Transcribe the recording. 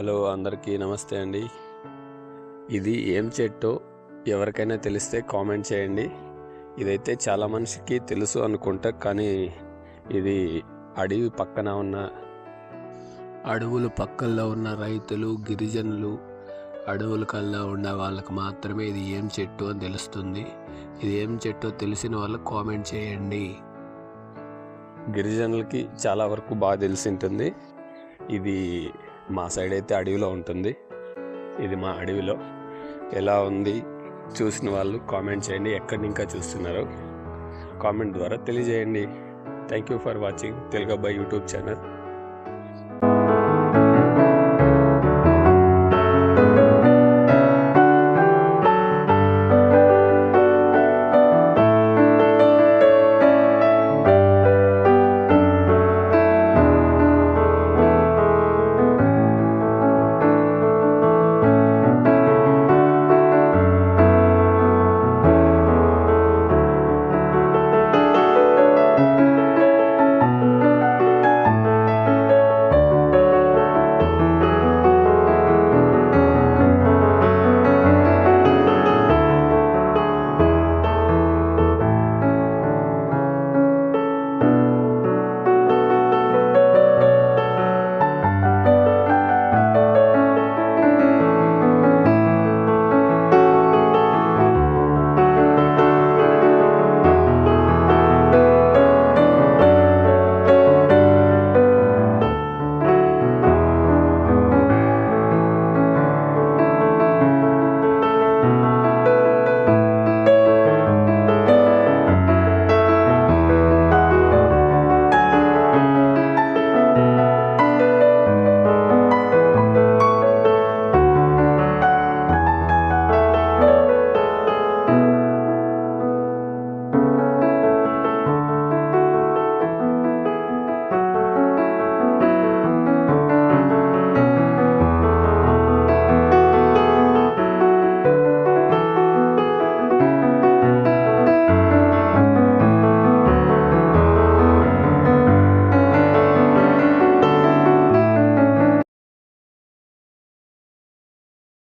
Hello అందరికీ నమస్తే అండి. ఇది ఏం చెట్టో ఎవరికైనా తెలిస్తే కామెంట్ చేయండి. ఇదైతే చాలా మనిషికి తెలుసు అనుకుంటా, కానీ ఇది అడవి పక్కన ఉన్న అడవులు పక్కల్లో ఉన్న రైతులు, గిరిజనులు, అడవుల కల్లా ఉన్న వాళ్ళకి మాత్రమే ఇది ఏం చెట్టు అని తెలుస్తుంది. ఇది ఏం చెట్టో తెలిసిన వాళ్ళు కామెంట్ చేయండి. గిరిజనులకి చాలా వరకు బాగా తెలిసి ఉంటుంది. ఇది మా సైడ్ అయితే అడవిలో ఉంటుంది. ఇది మా అడవిలో ఎలా ఉంది చూసిన వాళ్ళు కామెంట్ చేయండి. ఎక్కడి ఇంకా చూస్తున్నారో కామెంట్ ద్వారా తెలియజేయండి. Thank you for watching Telugu అబ్బాయి యూట్యూబ్ ఛానల్.